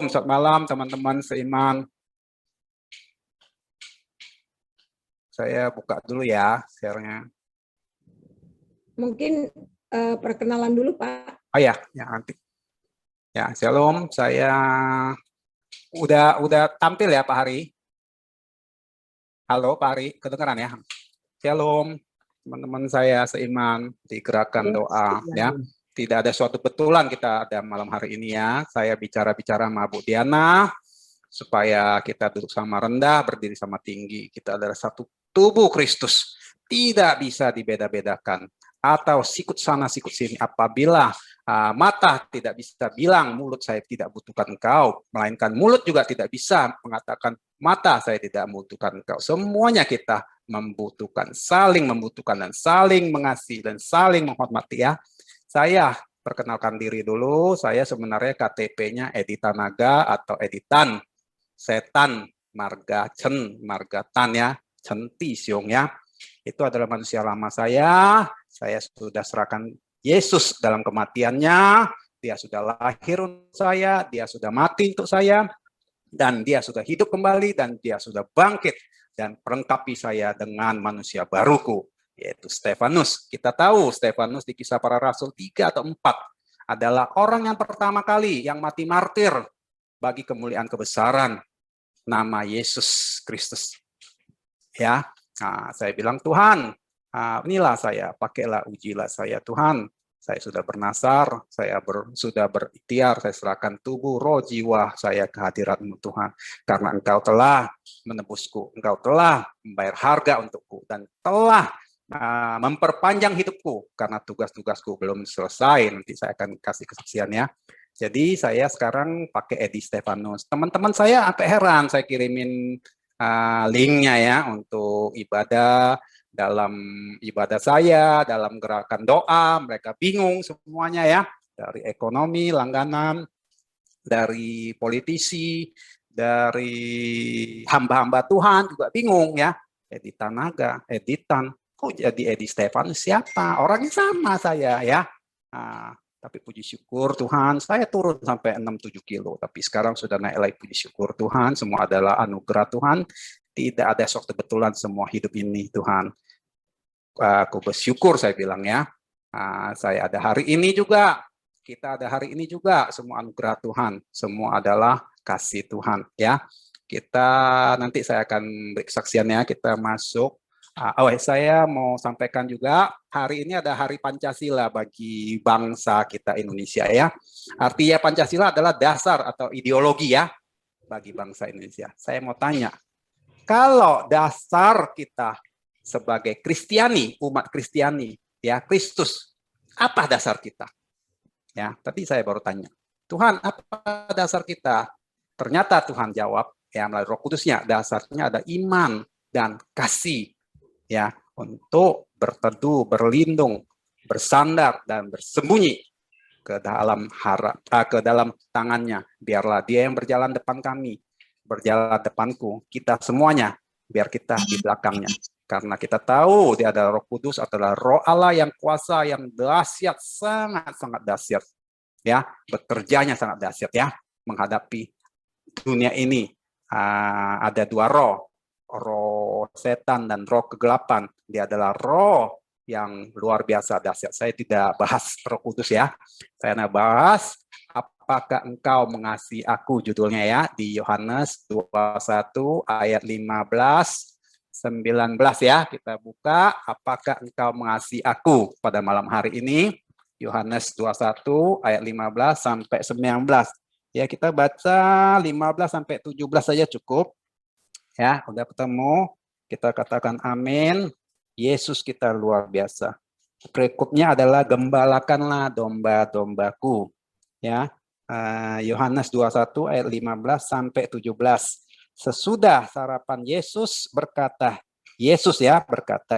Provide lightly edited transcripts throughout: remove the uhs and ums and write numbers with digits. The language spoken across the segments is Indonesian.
Selamat malam teman-teman seiman. Saya buka dulu ya share-nya. Mungkin perkenalan dulu, Pak. Oh ya nanti. Ya, shalom. Saya udah tampil ya Pak Hari. Halo Pak Hari, kedengaran ya? Shalom teman-teman saya seiman di gerakan doa ya. Tidak ada suatu betulan kita ada malam hari ini ya. Saya bicara-bicara sama Bu Diana supaya kita duduk sama rendah, berdiri sama tinggi. Kita adalah satu tubuh Kristus. Tidak bisa dibeda-bedakan. Atau sikut sana, sikut sini. Apabila mata tidak bisa bilang, mulut saya tidak butuhkan engkau. Melainkan mulut juga tidak bisa mengatakan, mata saya tidak membutuhkan engkau. Semuanya kita membutuhkan, saling membutuhkan, dan saling mengasihi, dan saling menghormati ya. Saya perkenalkan diri dulu, saya sebenarnya KTP-nya Editanaga atau Editan, Setan, Marga Cen, Marga Tan ya, Centi Siong ya. Itu adalah manusia lama saya sudah serahkan Yesus dalam kematiannya, dia sudah lahir untuk saya, dia sudah mati untuk saya, dan dia sudah hidup kembali, dan dia sudah bangkit, dan perlengkapi saya dengan manusia baruku, yaitu Stefanus. Kita tahu Stefanus di Kisah Para Rasul 3 atau 4 adalah orang yang pertama kali yang mati martir bagi kemuliaan kebesaran nama Yesus Kristus. Ya, nah, saya bilang Tuhan, inilah saya, pakailah, ujilah saya Tuhan. Saya sudah bernasar, saya sudah berikhtiar, saya serahkan tubuh, roh, jiwa saya ke hadirat-Mu Tuhan. Karena Engkau telah menebusku, Engkau telah membayar harga untukku, dan telah memperpanjang hidupku, karena tugas-tugasku belum selesai. Nanti saya akan kasih kesaksiannya. Jadi saya sekarang pakai Edi Stefanus. Teman-teman saya sampai heran, saya kirimin linknya ya untuk ibadah. Dalam ibadah saya, dalam gerakan doa, mereka bingung semuanya ya. Dari ekonomi, langganan, dari politisi, dari hamba-hamba Tuhan juga bingung ya. Editanaga, Editan, kok jadi Edi Stefanus siapa? Orangnya sama saya ya. Tapi puji syukur Tuhan, saya turun sampai 6-7 kilo. Tapi sekarang sudah naik lagi, puji syukur Tuhan. Semua adalah anugerah Tuhan. Tidak ada suatu kebetulan semua hidup ini Tuhan. Aku bersyukur saya bilang ya. Saya ada hari ini juga. Kita ada hari ini juga. Semua anugerah Tuhan. Semua adalah kasih Tuhan ya. Kita nanti saya akan beri kesaksiannya. Kita masuk. Saya mau sampaikan juga, hari ini ada Hari Pancasila bagi bangsa kita Indonesia ya. Artinya Pancasila adalah dasar atau ideologi ya bagi bangsa Indonesia. Saya mau tanya, kalau dasar kita sebagai Kristiani, umat Kristiani, ya Kristus, apa dasar kita? Ya, tadi saya baru tanya, Tuhan apa dasar kita? Ternyata Tuhan jawab, ya melalui Roh Kudusnya, dasarnya ada iman dan kasih. Ya, untuk berteduh, berlindung, bersandar dan bersembunyi ke dalam tangannya. Biarlah Dia yang berjalan depan kami, berjalan depanku, kita semuanya, biar kita di belakangnya. Karena kita tahu Dia adalah Roh Kudus, adalah Roh Allah yang kuasa, yang dahsyat, sangat-sangat dahsyat. Ya, bekerjanya sangat dahsyat ya, menghadapi dunia ini. Ada dua roh setan dan roh kegelapan. Dia adalah roh yang luar biasa dahsyat. Saya tidak bahas Roh Kudus ya. Saya bahas apakah engkau mengasihi aku, judulnya ya, di Yohanes 21 ayat 15-19 ya. Kita buka, apakah engkau mengasihi aku pada malam hari ini. Yohanes 21 ayat 15 sampai 19. Ya, kita baca 15 sampai 17 saja cukup. Ya, udah ketemu, kita katakan amin. Yesus kita luar biasa. Berikutnya adalah gembalakanlah domba-dombaku. Ya, Yohanes 21 ayat 15 sampai 17. Sesudah sarapan Yesus berkata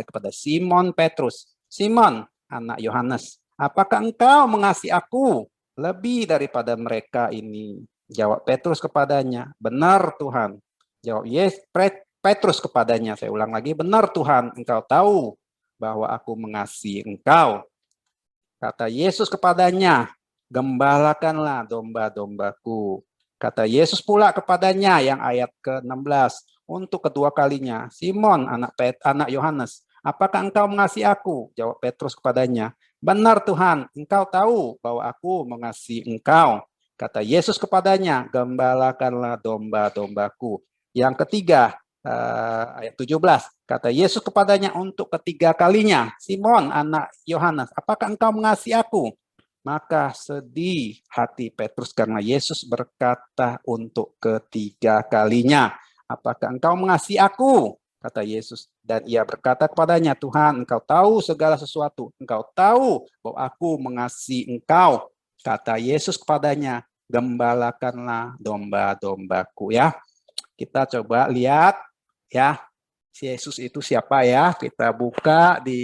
kepada Simon Petrus, Simon, anak Yohanes, apakah engkau mengasihi aku lebih daripada mereka ini? Jawab Petrus kepadanya, benar Tuhan. Jawab Petrus kepadanya, saya ulang lagi, benar Tuhan, engkau tahu bahwa aku mengasihi engkau. Kata Yesus kepadanya, gembalakanlah domba-dombaku. Kata Yesus pula kepadanya, yang ayat ke-16, untuk kedua kalinya, Simon, anak Yohanes, apakah engkau mengasihi aku? Jawab Petrus kepadanya, benar Tuhan, engkau tahu bahwa aku mengasihi engkau. Kata Yesus kepadanya, gembalakanlah domba-dombaku. Yang ketiga, ayat 17, kata Yesus kepadanya untuk ketiga kalinya, Simon, anak Yohanes, apakah engkau mengasihi aku? Maka sedih hati Petrus karena Yesus berkata untuk ketiga kalinya, apakah engkau mengasihi aku? Kata Yesus. Dan ia berkata kepadanya, Tuhan, engkau tahu segala sesuatu. Engkau tahu bahwa aku mengasihi engkau. Kata Yesus kepadanya, gembalakanlah domba-dombaku. Ya, kita coba lihat ya, Yesus itu siapa ya? Kita buka di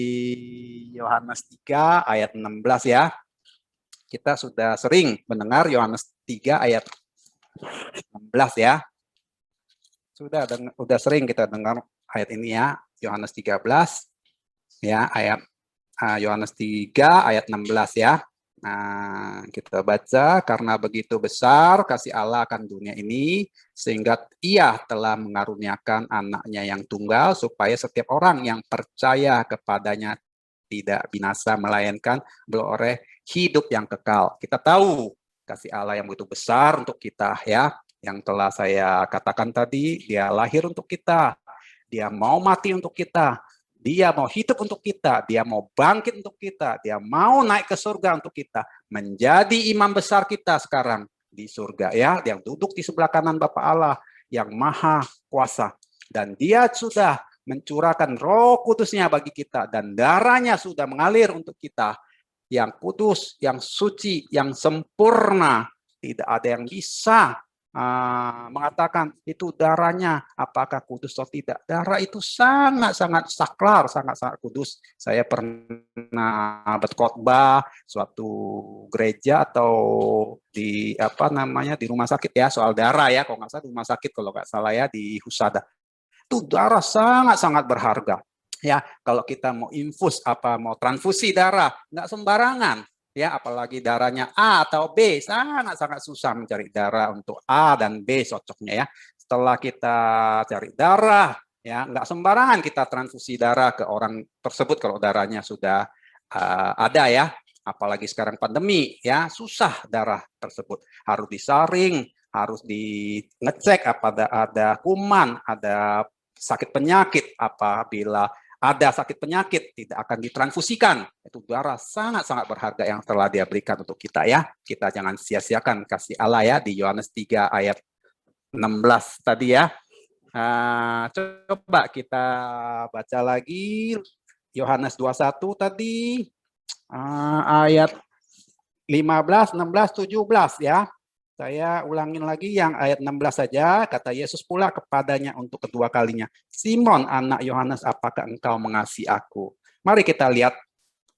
Yohanes 3 ayat 16 ya. Kita sudah sering mendengar Yohanes 3 ayat 16 ya. Sudah sering kita dengar ayat ini ya, Yohanes 13 ya, ayat Yohanes 3 ayat 16 ya. Nah, kita baca, karena begitu besar kasih Allah akan dunia ini sehingga Ia telah mengaruniakan anaknya yang tunggal supaya setiap orang yang percaya kepadanya tidak binasa melainkan beroleh hidup yang kekal. Kita tahu kasih Allah yang begitu besar untuk kita ya, yang telah saya katakan tadi, Dia lahir untuk kita, Dia mau mati untuk kita, Dia mau hidup untuk kita, Dia mau bangkit untuk kita, Dia mau naik ke surga untuk kita, menjadi imam besar kita sekarang di surga ya, yang duduk di sebelah kanan Bapa Allah yang maha kuasa. Dan Dia sudah mencurahkan Roh Kudus-Nya bagi kita, dan darah-Nya sudah mengalir untuk kita, yang kudus, yang suci, yang sempurna. Tidak ada yang bisa mengatakan itu darahnya apakah kudus atau tidak. Darah itu sangat-sangat sakral, sangat-sangat kudus. Saya pernah berkhotbah suatu gereja atau di di rumah sakit ya, soal darah ya, kalau nggak salah di rumah sakit, kalau nggak salah ya, di Husada. Itu darah sangat-sangat berharga. Ya, kalau kita mau infus mau transfusi darah, nggak sembarangan. Ya, apalagi darahnya A atau B, sangat-sangat susah mencari darah untuk A dan B cocoknya ya. Setelah kita cari darah, ya nggak sembarangan kita transfusi darah ke orang tersebut kalau darahnya sudah ada ya. Apalagi sekarang pandemi ya, susah darah tersebut. Harus disaring, harus dingecek apa ada kuman, ada sakit penyakit. Apabila ada sakit penyakit tidak akan ditransfusikan. Itu darah sangat-sangat berharga yang telah Dia berikan untuk kita ya. Kita jangan sia-siakan kasih Allah ya, di Yohanes 3 ayat 16 tadi ya. Coba kita baca lagi Yohanes 21 tadi ayat 15, 16, 17 ya. Saya ulangin lagi yang ayat 16 saja. Kata Yesus pula kepadanya untuk kedua kalinya, Simon, anak Yohanes, apakah engkau mengasihi aku? Mari kita lihat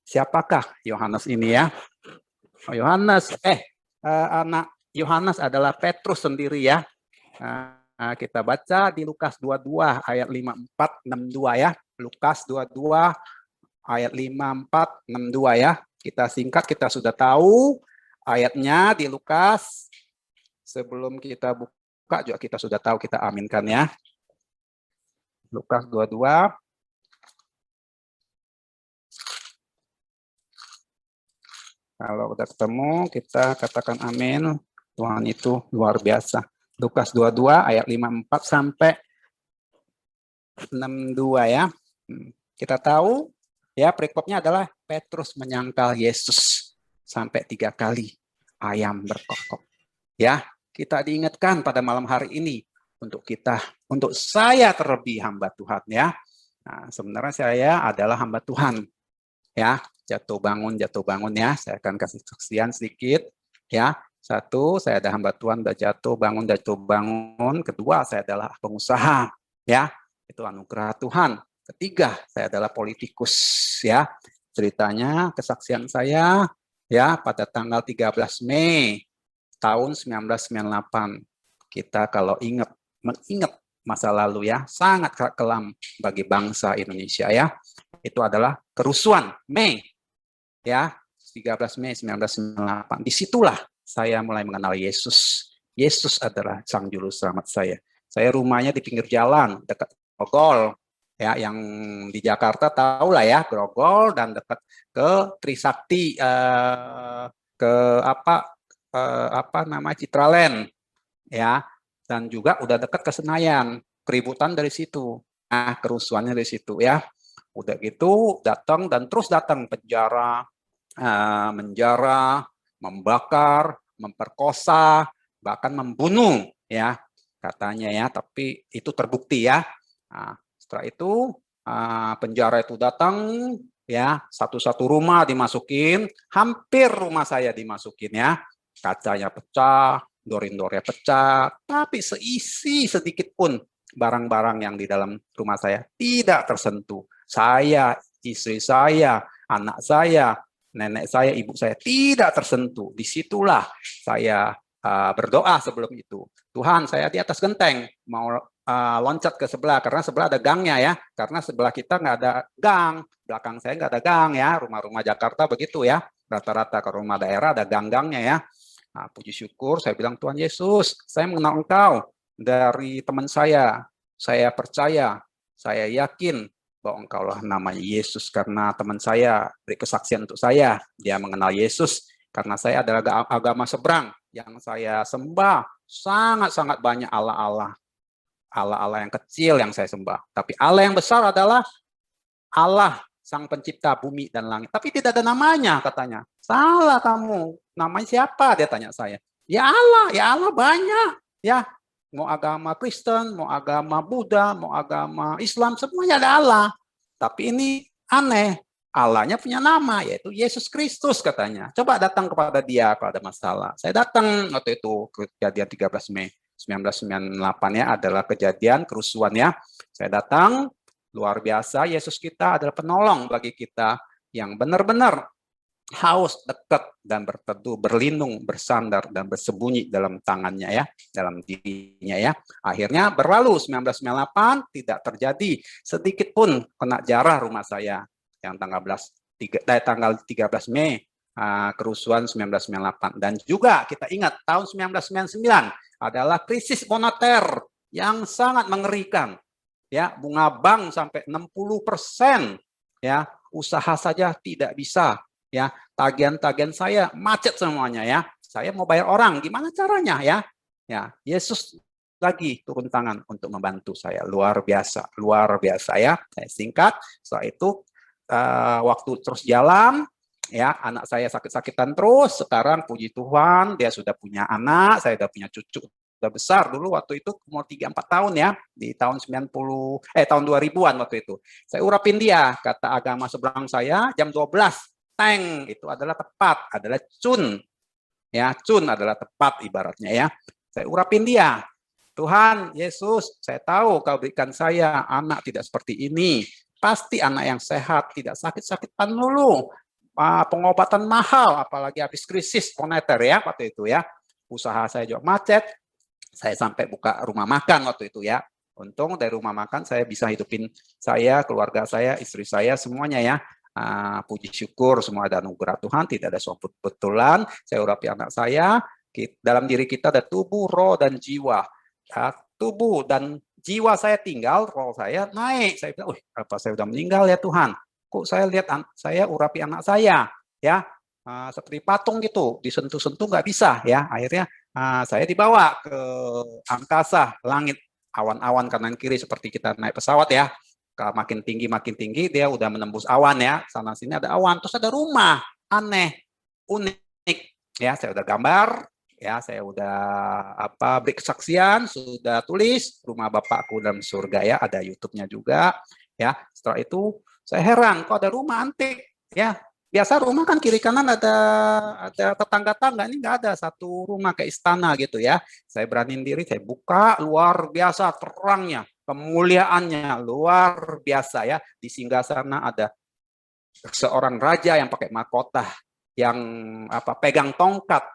siapakah Yohanes ini ya. Yohanes, anak Yohanes adalah Petrus sendiri ya. Kita baca di Lukas 22 ayat 54, 62 ya. Lukas 22 ayat 54, 62 ya. Kita singkat, kita sudah tahu ayatnya di Lukas. Sebelum kita buka juga kita sudah tahu, kita aminkan ya. Lukas 22. Kalau udah ketemu, kita katakan amin. Tuhan itu luar biasa. Lukas 22 ayat 54 sampai 62 ya. Kita tahu ya, perikopnya adalah Petrus menyangkal Yesus sampai 3 kali ayam berkokok. Ya, kita diingatkan pada malam hari ini untuk saya terlebih hamba Tuhan ya. Nah, sebenarnya saya adalah hamba Tuhan ya, jatuh bangun ya. Saya akan kasih saksian sedikit ya. 1, saya ada hamba Tuhan, jatuh bangun. Kedua, saya adalah pengusaha ya. Itu anugerah Tuhan. Ketiga, saya adalah politikus ya. Ceritanya kesaksian saya ya, pada tanggal 13 Mei tahun 1998. Kita kalau mengingat masa lalu ya, sangat kelam bagi bangsa Indonesia ya. Itu adalah kerusuhan Mei ya, 13 Mei 1998. Disitulah saya mulai mengenal Yesus Yesus adalah sang juru selamat saya. Saya rumahnya di pinggir jalan, dekat Grogol, ya, yang di Jakarta tahu lah ya, Grogol, dan dekat ke Trisakti, ke apa namanya, Citraland, ya, dan juga udah dekat ke Senayan, keributan dari situ, nah kerusuhannya dari situ ya. Udah gitu datang dan terus datang penjara, menjara, membakar, memperkosa, bahkan membunuh ya katanya ya, tapi itu terbukti ya. Nah, setelah itu penjara itu datang ya, satu-satu rumah dimasukin, hampir rumah saya dimasukin ya, kacanya pecah, dor-dornya pecah, tapi seisi sedikit pun barang-barang yang di dalam rumah saya tidak tersentuh. Saya, istri saya, anak saya, nenek saya, ibu saya tidak tersentuh. Disitulah saya berdoa sebelum itu. Tuhan, saya di atas genteng, mau loncat ke sebelah, karena sebelah ada gangnya ya. Karena sebelah kita nggak ada gang, belakang saya nggak ada gang ya. Rumah-rumah Jakarta begitu ya. Rata-rata ke rumah daerah ada gang-gangnya ya. Nah, puji syukur, saya bilang, Tuhan Yesus, saya mengenal Engkau dari teman saya percaya, saya yakin bahwa Engkaulah namanya Yesus, karena teman saya beri kesaksian untuk saya, dia mengenal Yesus, karena saya adalah agama seberang, yang saya sembah sangat-sangat banyak Allah-Allah yang kecil yang saya sembah, tapi Allah yang besar adalah Allah sang pencipta bumi dan langit, tapi tidak ada namanya katanya. Salah kamu, namanya siapa? Dia tanya saya. Ya Allah banyak ya. Mau agama Kristen, mau agama Buddha, mau agama Islam, semuanya ada Allah. Tapi ini aneh, Allahnya punya nama, yaitu Yesus Kristus katanya. Coba datang kepada dia kalau ada masalah. Saya datang waktu itu, kejadian 13 Mei 1998 ya, adalah kejadian kerusuhan ya. Saya datang, luar biasa, Yesus kita adalah penolong bagi kita yang benar-benar haus, dekat, dan berteduh, berlindung, bersandar, dan bersembunyi dalam tangannya ya, dalam dirinya ya. Akhirnya berlalu 1998, tidak terjadi sedikit pun kena jarah rumah saya yang tanggal 13 Mei kerusuhan 1998. Dan juga kita ingat tahun 1999 adalah krisis moneter yang sangat mengerikan ya, bunga bank sampai 60% ya, usaha saja tidak bisa ya, tagihan-tagihan saya macet semuanya ya. Saya mau bayar orang, gimana caranya ya? Ya, Yesus lagi turun tangan untuk membantu saya. Luar biasa ya. Saya singkat, setelah itu waktu terus jalan ya, anak saya sakit-sakitan terus. Sekarang puji Tuhan, dia sudah punya anak, saya sudah punya cucu udah besar. Dulu waktu itu umur 3-4 tahun ya, di tahun tahun 2000-an waktu itu. Saya urapin dia, kata agama seberang saya, jam 12 teng itu adalah tepat, adalah cun. Ya, cun adalah tepat ibaratnya ya. Saya urapin dia. Tuhan Yesus, saya tahu Kau berikan saya anak tidak seperti ini. Pasti anak yang sehat, tidak sakit-sakitan dulu. Pengobatan mahal, apalagi habis krisis moneter ya waktu itu ya. Usaha saya juga macet. Saya sampai buka rumah makan waktu itu ya. Untung dari rumah makan saya bisa hidupin saya, keluarga saya, istri saya, semuanya ya. Puji syukur semua ada anugerah Tuhan, tidak ada suatu kebetulan. Saya urapi anak saya, dalam diri kita ada tubuh, roh, dan jiwa. Tubuh dan jiwa saya tinggal, roh saya naik. Saya bilang, apa saya udah meninggal ya Tuhan? Kok saya lihat saya urapi anak saya ya, seperti patung gitu, disentuh-sentuh nggak bisa ya. Akhirnya saya dibawa ke angkasa, langit, awan-awan kanan kiri seperti kita naik pesawat ya. Makin tinggi dia udah menembus awan ya, sana sini ada awan, terus ada rumah aneh, unik ya. Saya udah gambar ya, saya udah beri kesaksian, sudah tulis rumah Bapakku dalam surga ya, ada YouTube-nya juga ya. Setelah itu saya heran, kok ada rumah antik ya. Biasa rumah kan kiri kanan ada tetangga-tangga, ini nggak ada, satu rumah kayak istana gitu ya. Saya beraniin diri, saya buka, luar biasa terangnya, kemuliaannya luar biasa ya. Di singgasana ada seorang raja yang pakai mahkota, yang pegang tongkat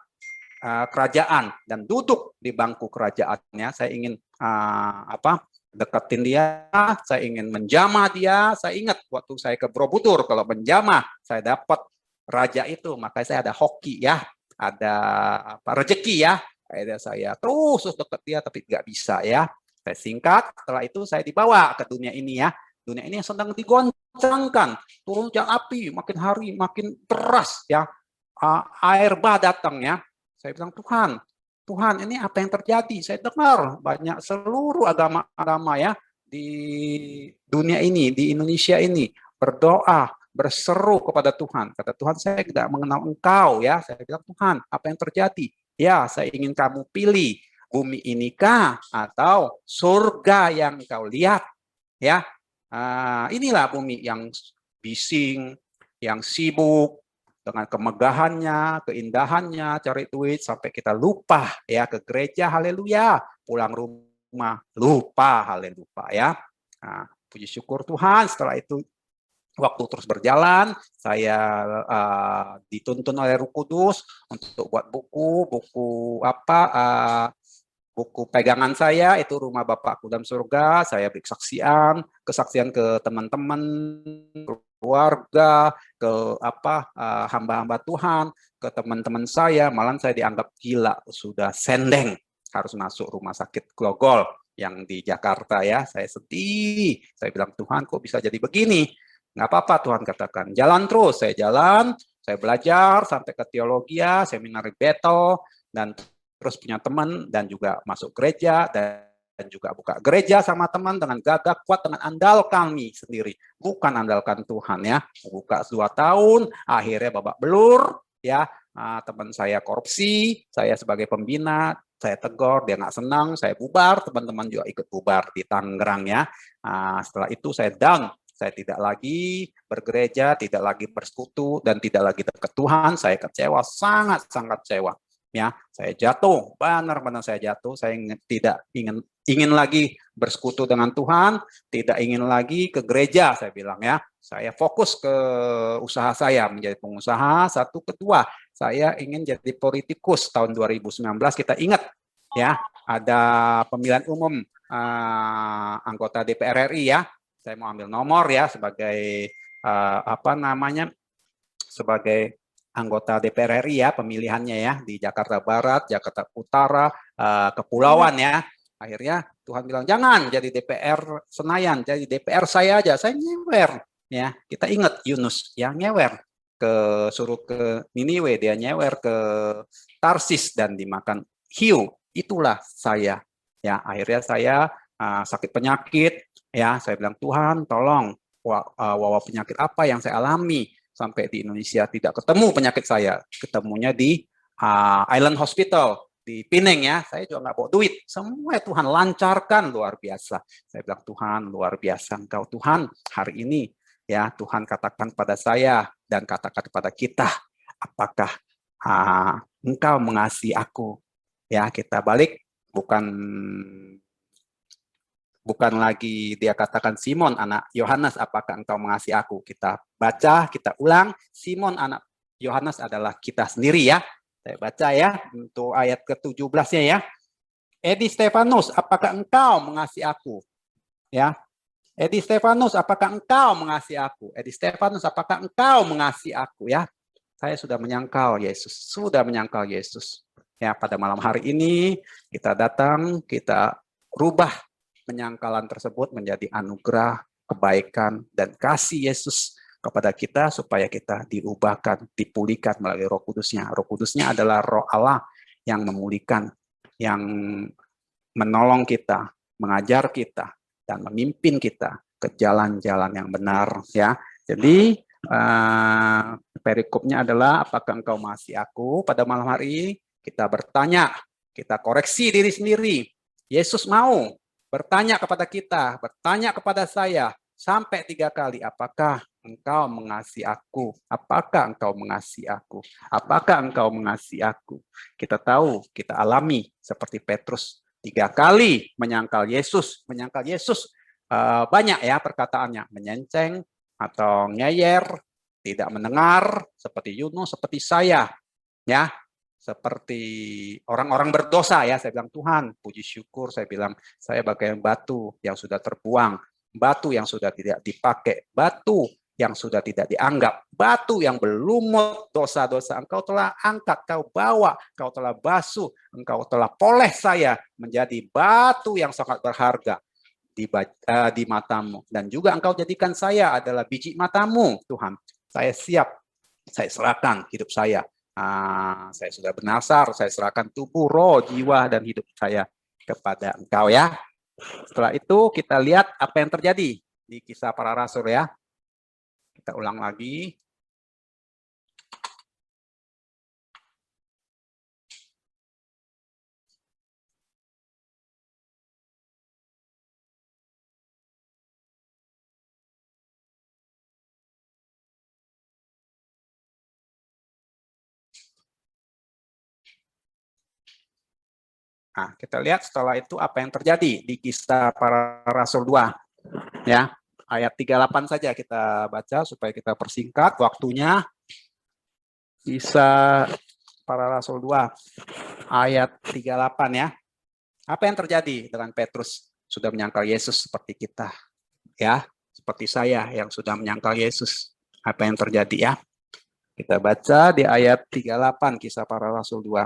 kerajaan dan duduk di bangku kerajaannya. Saya ingin deketin dia, saya ingin menjamah dia. Saya ingat waktu saya ke Borobudur, kalau menjamah saya dapat raja itu, makanya saya ada hoki ya, ada rezeki ya. Akhirnya saya terus dekat dia, tapi nggak bisa ya. Saya singkat, setelah itu saya dibawa ke dunia ini ya. Dunia ini yang sedang digoncangkan, turun hujan api, makin hari makin deras ya. Air bah datang ya. Saya bilang, Tuhan, Tuhan ini apa yang terjadi? Saya dengar banyak seluruh agama-agama ya di dunia ini, di Indonesia ini berdoa, berseru kepada Tuhan. Kata Tuhan, saya tidak mengenal Engkau ya. Saya bilang, Tuhan, apa yang terjadi? Ya, saya ingin kamu pilih bumi inikah atau surga yang kau lihat ya. Inilah bumi yang bising, yang sibuk dengan kemegahannya, keindahannya, cari duit sampai kita lupa ya ke gereja, haleluya, pulang rumah lupa, haleluya ya. Puji syukur Tuhan. Setelah itu waktu terus berjalan, saya dituntun oleh Roh Kudus untuk buat buku buku pegangan saya itu Rumah Bapakku dalam Surga. Saya beri kesaksian ke teman-teman, keluarga, ke hamba-hamba Tuhan, ke teman-teman saya. Malah saya dianggap gila, sudah sendeng, harus masuk rumah sakit Grogol yang di Jakarta ya. Saya sedih, saya bilang, Tuhan kok bisa jadi begini? Nggak apa-apa, Tuhan katakan, jalan terus. Saya jalan, saya belajar sampai ke teologi, seminar Betel, dan terus punya teman dan juga masuk gereja dan juga buka gereja sama teman dengan gagah kuat, dengan andalkan kami sendiri, bukan andalkan Tuhan ya. Buka 2 tahun, akhirnya babak belur ya. Teman saya korupsi, saya sebagai pembina, saya tegur, dia nggak senang, saya bubar, teman-teman juga ikut bubar di Tangerang ya. Setelah itu saya down. Saya tidak lagi bergereja, tidak lagi bersekutu, dan tidak lagi dekat Tuhan. Saya kecewa, sangat-sangat kecewa. Ya, saya jatuh, benar-benar saya jatuh. Saya tidak ingin lagi bersekutu dengan Tuhan, tidak ingin lagi ke gereja. Saya bilang ya, saya fokus ke usaha saya menjadi pengusaha. Satu, kedua, saya ingin jadi politikus. Tahun 2019 kita ingat ya, ada pemilihan umum anggota DPR RI ya. Saya mau ambil nomor ya sebagai sebagai anggota DPR RI ya, pemilihannya ya di Jakarta Barat, Jakarta Utara, Kepulauan ya. Akhirnya Tuhan bilang, jangan jadi DPR Senayan, jadi DPR saya aja. Saya nyewer ya. Kita ingat Yunus yang nyewer suruh ke Niniwe, dia nyewer ke Tarsis dan dimakan hiu. Itulah saya ya. Akhirnya saya sakit penyakit ya. Saya bilang, Tuhan tolong, wabah penyakit apa yang saya alami sampai di Indonesia tidak ketemu penyakit saya, ketemunya di Island Hospital di Pineng ya. Saya juga nggak bawa duit, semua Tuhan lancarkan luar biasa. Saya bilang, Tuhan luar biasa Engkau Tuhan. Hari ini ya Tuhan katakan pada saya dan katakan kepada kita, apakah Engkau mengasihi aku? Ya, kita balik, bukan lagi dia katakan, Simon anak Yohanes, apakah engkau mengasihi aku? Kita baca, kita ulang, Simon anak Yohanes adalah kita sendiri ya. Saya baca ya, untuk ayat ke-17-nya ya. Edi Stefanus, apakah engkau mengasihi aku? Ya. Edi Stefanus, apakah engkau mengasihi aku? Edi Stefanus, apakah engkau mengasihi aku? Ya. Saya sudah menyangkal Yesus. Ya, pada malam hari ini kita datang, kita rubah penyangkalan tersebut menjadi anugerah, kebaikan, dan kasih Yesus kepada kita supaya kita diubahkan, dipulihkan melalui Roh Kudus-Nya. Roh Kudus-Nya adalah Roh Allah yang memulihkan, yang menolong kita, mengajar kita, dan memimpin kita ke jalan-jalan yang benar. Ya, jadi perikopnya adalah, apakah engkau mengasihi aku? Pada malam hari ini kita bertanya, kita koreksi diri sendiri. Yesus mau bertanya kepada kita, bertanya kepada saya sampai 3 kali, apakah engkau mengasihi aku? Apakah engkau mengasihi aku? Apakah engkau mengasihi aku? Kita tahu, kita alami seperti Petrus 3 kali menyangkal Yesus. Banyak ya perkataannya, menyenceng atau ngeyer, tidak mendengar, seperti Yunus, seperti saya, ya. Seperti orang-orang berdosa ya, saya bilang, Tuhan puji syukur, saya bilang, saya bagai batu yang sudah terbuang, batu yang sudah tidak dipakai, batu yang sudah tidak dianggap, batu yang berlumut dosa-dosa engkau telah angkat, kau bawa, kau telah basuh, engkau telah poleh saya menjadi batu yang sangat berharga di matamu. Dan juga engkau jadikan saya adalah biji matamu, Tuhan. Saya siap, saya serahkan hidup saya. Saya sudah bernasar, saya serahkan tubuh, roh, jiwa, dan hidup saya kepada engkau ya. Setelah itu kita lihat apa yang terjadi di Kisah Para Rasul ya. Kita ulang lagi. Nah, kita lihat setelah itu apa yang terjadi di Kisah Para Rasul 2. Ya, ayat 38 saja kita baca supaya kita persingkat waktunya. Kisah Para Rasul 2 ayat 38 ya. Apa yang terjadi dengan Petrus? Sudah menyangkal Yesus seperti kita. Ya, seperti saya yang sudah menyangkal Yesus. Apa yang terjadi ya? Kita baca di ayat 38 Kisah Para Rasul 2.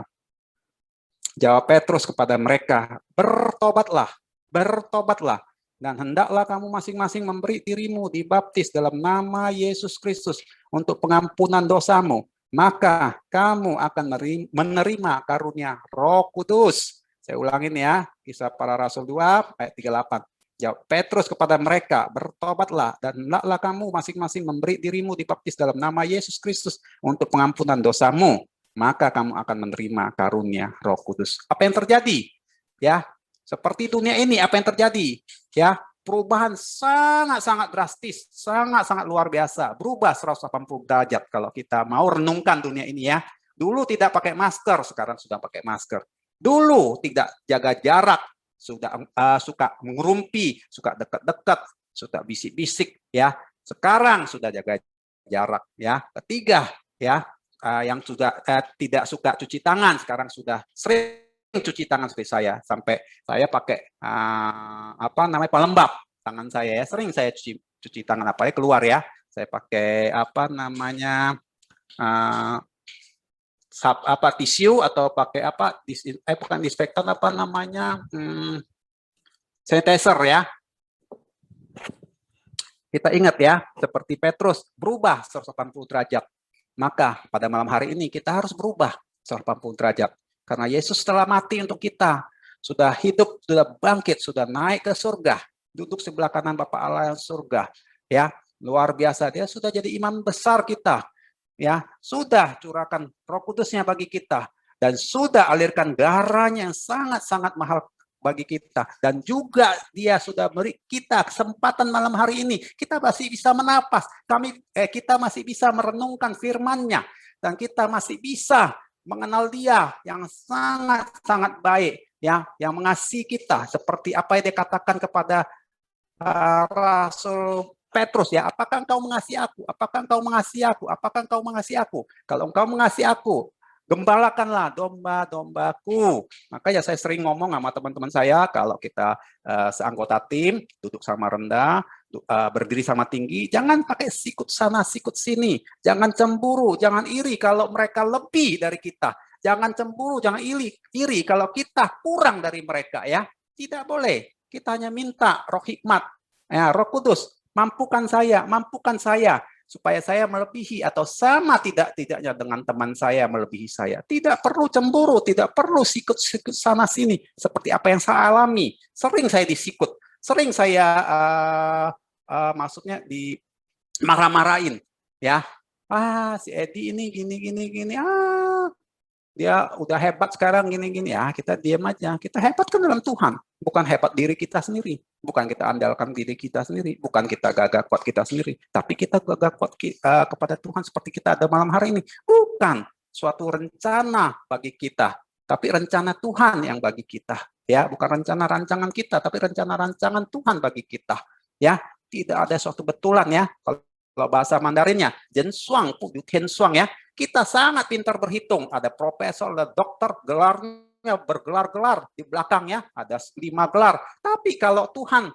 Jawab Petrus kepada mereka, bertobatlah, bertobatlah, dan hendaklah kamu masing-masing memberi dirimu dibaptis dalam nama Yesus Kristus untuk pengampunan dosamu. Maka kamu akan menerima karunia Roh Kudus. Saya ulangin ya, Kisah Para Rasul 2 ayat 38. Jawab Petrus kepada mereka, bertobatlah dan hendaklah kamu masing-masing memberi dirimu dibaptis dalam nama Yesus Kristus untuk pengampunan dosamu. Maka kamu akan menerima karunia Roh Kudus. Apa yang terjadi? Ya, seperti dunia ini apa yang terjadi? Ya, perubahan sangat-sangat drastis, sangat-sangat luar biasa. Berubah 180 derajat kalau kita mau renungkan dunia ini ya. Dulu tidak pakai masker, sekarang sudah pakai masker. Dulu tidak jaga jarak, sudah suka mengerumpi, suka dekat-dekat, suka bisik-bisik ya. Sekarang sudah jaga jarak ya. Ketiga ya, yang sudah tidak suka cuci tangan sekarang sudah sering cuci tangan seperti saya, sampai saya pakai pelembab tangan saya ya, sering saya cuci tangan apalagi keluar ya, saya pakai tisu atau pakai bukan disinfektan sanitizer ya. Kita ingat ya, seperti Petrus berubah 180 derajat. Maka pada malam hari ini kita harus berubah 180 derajat. Karena Yesus telah mati untuk kita. Sudah hidup, sudah bangkit, sudah naik ke surga. Duduk sebelah kanan Bapa Allah yang surga. Ya, luar biasa. Dia sudah jadi imam besar kita. Ya, sudah curahkan Roh Kudusnya bagi kita. Dan sudah alirkan darahnya yang sangat-sangat mahal bagi kita, dan juga dia sudah beri kita kesempatan malam hari ini kita masih bisa menapas, kita masih bisa merenungkan firman-Nya, dan kita masih bisa mengenal Dia yang sangat-sangat baik ya, yang mengasihi kita seperti apa yang dikatakan kepada Rasul Petrus ya, apakah engkau mengasihi aku? Apakah engkau mengasihi aku? Apakah engkau mengasihi aku? Kalau engkau mengasihi aku, gembalakanlah domba-dombaku. Makanya saya sering ngomong sama teman-teman saya, kalau kita seanggota tim, duduk sama rendah, berdiri sama tinggi, jangan pakai sikut sana, sikut sini. Jangan cemburu, jangan iri kalau mereka lebih dari kita. Jangan cemburu, jangan iri kalau kita kurang dari mereka ya. Tidak boleh. Kita hanya minta Roh hikmat, ya, Roh Kudus, mampukan saya, supaya saya melebihi atau sama tidaknya dengan teman saya melebihi saya. Tidak perlu cemburu, tidak perlu sikut-sikut sana sini seperti apa yang saya alami. Sering saya disikut, sering saya maksudnya di marah-marahin, ya. Si Edi ini gini. Dia udah hebat sekarang gini-gini ya, kita diam aja. Kita hebat kan dalam Tuhan, bukan hebat diri kita sendiri, bukan kita andalkan diri kita sendiri, bukan kita gagah kuat kita sendiri, tapi kita gagah kuat kepada Tuhan seperti kita ada malam hari ini. Bukan suatu rencana bagi kita, tapi rencana Tuhan yang bagi kita, ya, bukan rencana rancangan kita, tapi rencana rancangan Tuhan bagi kita, ya. Tidak ada suatu betulan ya. Kalau bahasa Mandarinnya, Zhensuang Pu Yu Tianshuang ya. Kita sangat pintar berhitung. Ada profesor, ada dokter, gelarnya bergelar-gelar di belakangnya, ada 5 gelar. Tapi kalau Tuhan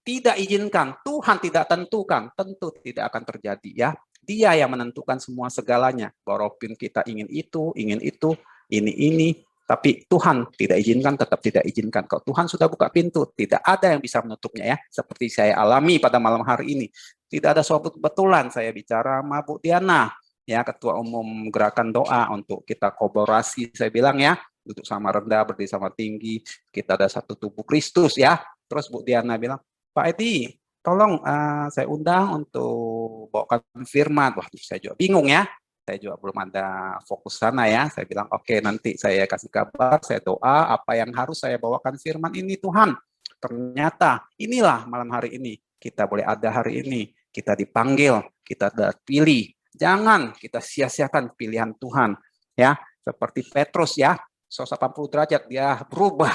tidak izinkan, Tuhan tidak tentukan, tentu tidak akan terjadi ya. Dia yang menentukan semua segalanya. Walaupun kita ingin itu, ini, tapi Tuhan tidak izinkan, tetap tidak izinkan. Kalau Tuhan sudah buka pintu, tidak ada yang bisa menutupnya ya. Seperti saya alami pada malam hari ini. Tidak ada suatu kebetulan saya bicara sama Bu Diana, ya Ketua Umum Gerakan Doa untuk kita kolaborasi. Saya bilang ya, duduk sama rendah, berdiri sama tinggi, kita ada satu tubuh Kristus ya. Terus Bu Diana bilang, Pak Edi, tolong saya undang untuk bawakan firman. Wah, saya juga bingung ya. Saya juga belum ada fokus sana ya. Saya bilang, oke, nanti saya kasih kabar, saya doa apa yang harus saya bawakan firman ini Tuhan. Ternyata inilah malam hari ini. Kita boleh ada hari ini. Kita dipanggil, kita dipilih. Jangan kita sia-siakan pilihan Tuhan. Ya, seperti Petrus ya, 180 derajat dia berubah.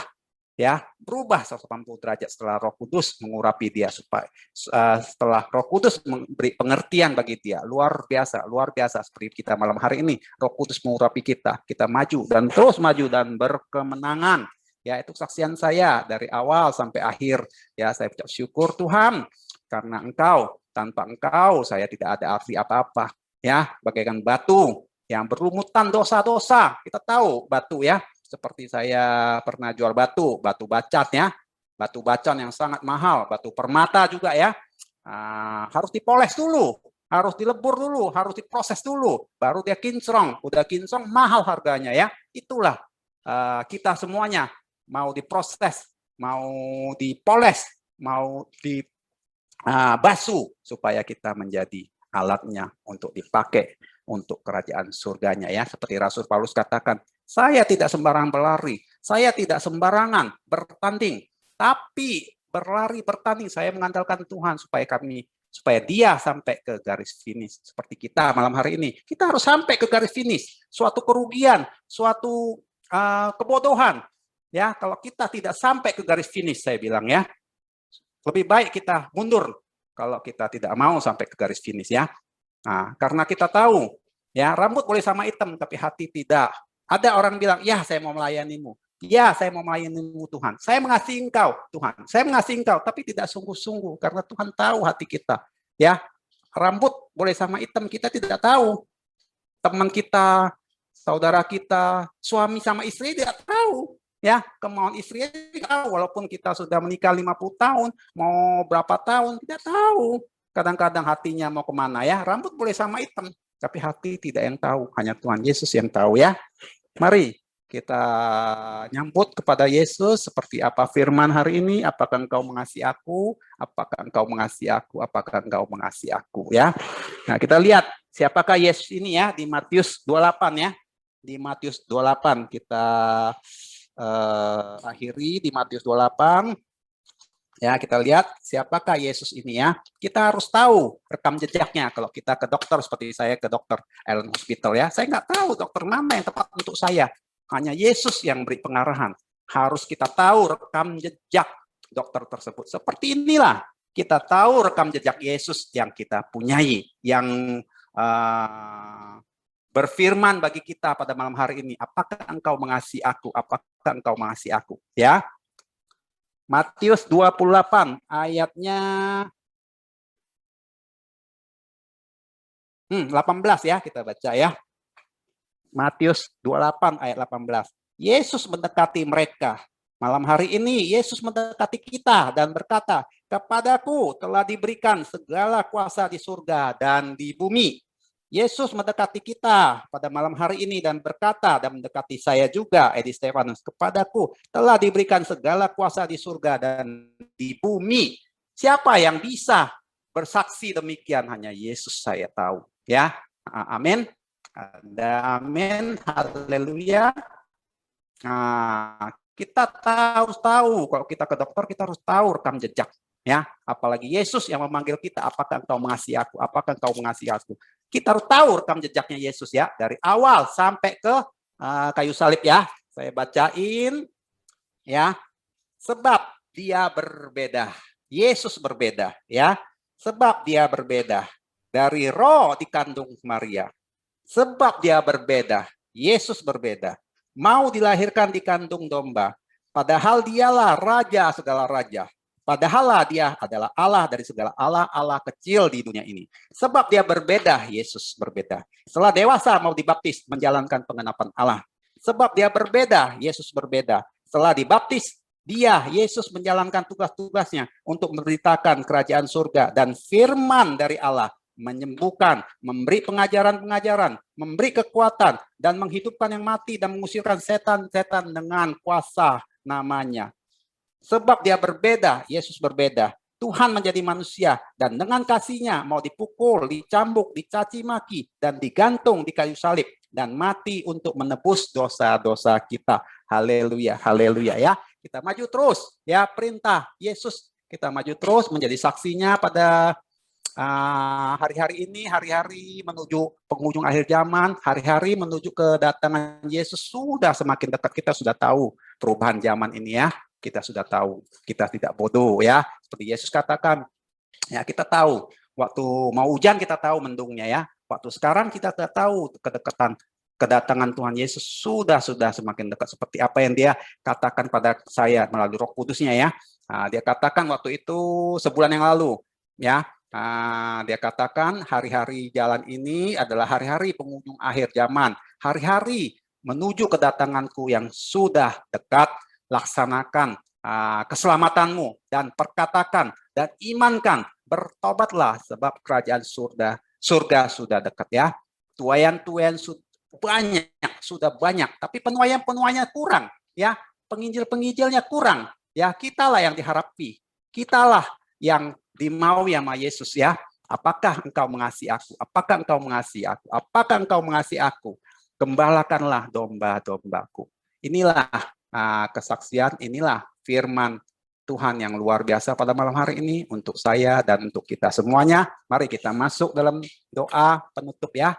Ya, berubah 180 derajat setelah Roh Kudus mengurapi dia, supaya setelah Roh Kudus memberi pengertian bagi dia. Luar biasa seperti kita malam hari ini. Roh Kudus mengurapi kita maju dan terus maju dan berkemenangan. Ya, itu kesaksian saya dari awal sampai akhir. Ya, saya ucap syukur Tuhan karena Engkau, tanpa Engkau saya tidak ada arti apa-apa. Ya, bagaikan batu yang berlumutan dosa-dosa. Kita tahu batu ya. Seperti saya pernah jual batu bacat ya, batu bacan yang sangat mahal, batu permata juga ya, harus dipoles dulu, harus dilebur dulu, harus diproses dulu, baru dia kinclong, udah kinclong mahal harganya ya. Itulah kita semuanya, mau diproses, mau dipoles, mau dibasuh, supaya kita menjadi alatnya untuk dipakai untuk kerajaan surganya ya. Seperti Rasul Paulus katakan, saya tidak sembarangan berlari, saya tidak sembarangan bertanding, tapi bertanding saya mengandalkan Tuhan supaya dia sampai ke garis finish. Seperti kita malam hari ini, kita harus sampai ke garis finish. Suatu kerugian, suatu kebodohan ya kalau kita tidak sampai ke garis finish. Saya bilang ya, lebih baik kita mundur kalau kita tidak mau sampai ke garis finish ya. Nah, karena kita tahu ya, rambut boleh sama hitam tapi hati tidak. Ada orang bilang, ya saya mau melayanimu. Ya saya mau melayanimu Tuhan. Saya mengasihi engkau Tuhan. Saya mengasihi engkau, tapi tidak sungguh-sungguh. Karena Tuhan tahu hati kita. Ya, rambut boleh sama hitam, kita tidak tahu. Teman kita, saudara kita, suami sama istri tidak tahu. Ya, kemauan istri tahu. Walaupun kita sudah menikah 50 tahun, mau berapa tahun, tidak tahu. Kadang-kadang hatinya mau kemana ya. Rambut boleh sama hitam, tapi hati tidak yang tahu. Hanya Tuhan Yesus yang tahu ya. Mari kita nyambut kepada Yesus seperti apa firman hari ini. Apakah engkau mengasihi aku? Apakah engkau mengasihi aku? Apakah engkau mengasihi aku? Ya. Nah, kita lihat siapakah Yesus ini ya di Matius 28 ya. Di Matius 28 kita akhiri di Matius 28. Ya, kita lihat siapakah Yesus ini ya. Kita harus tahu rekam jejaknya. Kalau kita ke dokter, seperti saya ke dokter Allen Hospital ya, saya nggak tahu dokter mana yang tepat untuk saya. Hanya Yesus yang beri pengarahan. Harus kita tahu rekam jejak dokter tersebut. Seperti inilah kita tahu rekam jejak Yesus yang kita punyai, yang berfirman bagi kita pada malam hari ini. Apakah engkau mengasihi aku? Apakah engkau mengasihi aku? Ya. Matius 28 ayatnya 18 ya, kita baca ya. Matius 28 ayat 18. Yesus mendekati mereka. Malam hari ini Yesus mendekati kita dan berkata, "Kepadaku telah diberikan segala kuasa di surga dan di bumi." Yesus mendekati kita pada malam hari ini dan berkata, dan mendekati saya juga, Edi Stefanus, "Kepadaku telah diberikan segala kuasa di surga dan di bumi." Siapa yang bisa bersaksi demikian? Hanya Yesus saya tahu. Ya, amin. Ada amin, haleluya. Nah, kita harus tahu, kalau kita ke dokter kita harus tahu rekam jejak. Ya, apalagi Yesus yang memanggil kita, apakah engkau mengasihi aku? Apakah engkau mengasihi aku? Kita harus tahu rekam jejaknya Yesus ya, dari awal sampai ke kayu salib ya. Saya bacain ya. Sebab dia berbeda. Yesus berbeda ya. Sebab dia berbeda. Dari roh dikandung Maria. Sebab dia berbeda. Yesus berbeda. Mau dilahirkan di kandung domba. Padahal dialah raja segala raja. Padahal dia adalah Allah dari segala Allah kecil di dunia ini. Sebab dia berbeda, Yesus berbeda. Setelah dewasa mau dibaptis, menjalankan pengenapan Allah. Sebab dia berbeda, Yesus berbeda. Setelah dibaptis, dia, Yesus menjalankan tugas-tugasnya untuk memberitakan kerajaan surga dan firman dari Allah, menyembuhkan, memberi pengajaran-pengajaran, memberi kekuatan, dan menghidupkan yang mati dan mengusirkan setan-setan dengan kuasa namanya. Sebab dia berbeda, Yesus berbeda. Tuhan menjadi manusia dan dengan kasihnya mau dipukul, dicambuk, dicaci maki, dan digantung di kayu salib dan mati untuk menebus dosa-dosa kita. Haleluya, haleluya ya. Kita maju terus ya, perintah Yesus. Kita maju terus menjadi saksinya pada hari-hari ini, hari-hari menuju penghujung akhir zaman, hari-hari menuju kedatangan Yesus sudah semakin dekat. Kita sudah tahu perubahan zaman ini ya. Kita sudah tahu, kita tidak bodoh ya. Seperti Yesus katakan, ya kita tahu. Waktu mau hujan kita tahu mendungnya ya. Waktu sekarang kita tidak tahu kedatangan Tuhan Yesus sudah semakin dekat. Seperti apa yang dia katakan pada saya melalui Roh Kudusnya ya. Dia katakan waktu itu sebulan yang lalu ya. Dia katakan hari-hari jalan ini adalah hari-hari penghujung akhir zaman. Hari-hari menuju kedatanganku yang sudah dekat. Laksanakan keselamatanmu dan perkatakan dan imankan, bertobatlah sebab kerajaan surga sudah dekat ya. Tuayan-tuayan sudah banyak, tapi penuaian-penuaiannya kurang ya. Penginjil-penginjilnya kurang ya. Kitalah yang diharapi, kitalah yang dimaui sama Yesus ya. Apakah engkau mengasihi aku? Apakah engkau mengasihi aku? Apakah engkau mengasihi aku? Gembalakanlah domba-dombaku. Inilah kesaksian, inilah firman Tuhan yang luar biasa pada malam hari ini untuk saya dan untuk kita semuanya. Mari kita masuk dalam doa penutup ya.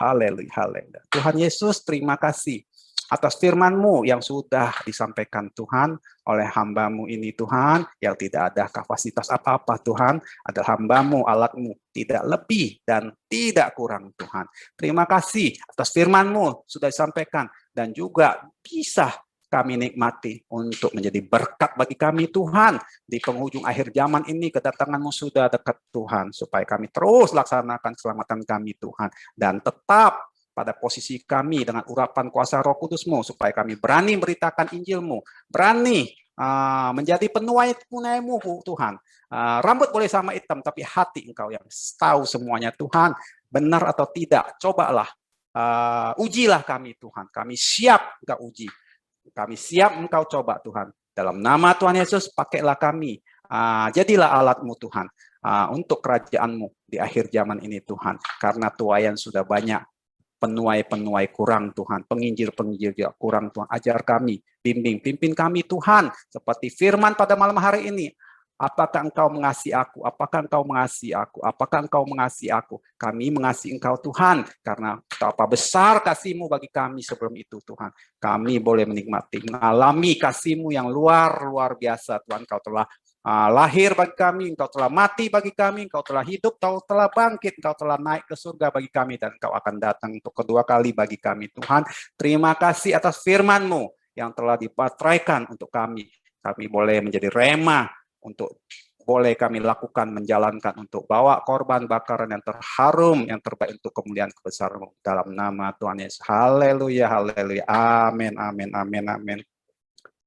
Haleluya, haleluya. Tuhan Yesus, terima kasih atas firman-Mu yang sudah disampaikan Tuhan oleh hamba-Mu ini Tuhan, yang tidak ada kapasitas apa-apa Tuhan, adalah hamba-Mu, alat-Mu, tidak lebih dan tidak kurang Tuhan. Terima kasih atas firman-Mu sudah disampaikan dan juga bisa kami nikmati untuk menjadi berkat bagi kami Tuhan di penghujung akhir zaman ini. Kedatangan-Mu sudah dekat Tuhan, supaya kami terus laksanakan keselamatan kami Tuhan dan tetap pada posisi kami dengan urapan kuasa Roh Kudus-Mu, supaya kami berani beritakan Injil-Mu, berani menjadi penuai-penuai-Mu Tuhan. Rambut boleh sama hitam, tapi hati Engkau yang tahu semuanya Tuhan, benar atau tidak, cobalah. Ujilah kami Tuhan, kami siap Engkau uji, kami siap Engkau coba Tuhan. Dalam nama Tuhan Yesus, pakailah kami, jadilah alat-Mu Tuhan, untuk kerajaan-Mu di akhir zaman ini Tuhan. Karena tuaian sudah banyak, penuai-penuai kurang Tuhan, penginjil-penginjil kurang Tuhan. Ajar kami, bimbing, pimpin kami Tuhan, seperti firman pada malam hari ini. Apakah Engkau mengasihi aku? Apakah Engkau mengasihi aku? Apakah Engkau mengasihi aku? Kami mengasihi Engkau Tuhan, karena betapa besar kasih-Mu bagi kami sebelum itu Tuhan. Kami boleh menikmati, mengalami kasih-Mu yang luar biasa Tuhan. Engkau telah lahir bagi kami, Engkau telah mati bagi kami, Engkau telah hidup, Engkau telah bangkit, Engkau telah naik ke surga bagi kami, dan Engkau akan datang untuk kedua kali bagi kami Tuhan. Terima kasih atas firman-Mu yang telah dipatraikan untuk kami. Kami boleh menjadi rema untuk boleh kami lakukan, menjalankan untuk bawa korban bakaran yang terharum, yang terbaik untuk kemuliaan kebesaran-Mu dalam nama Tuhan Yesus. Haleluya, haleluya. Amin, amin, amin, amin.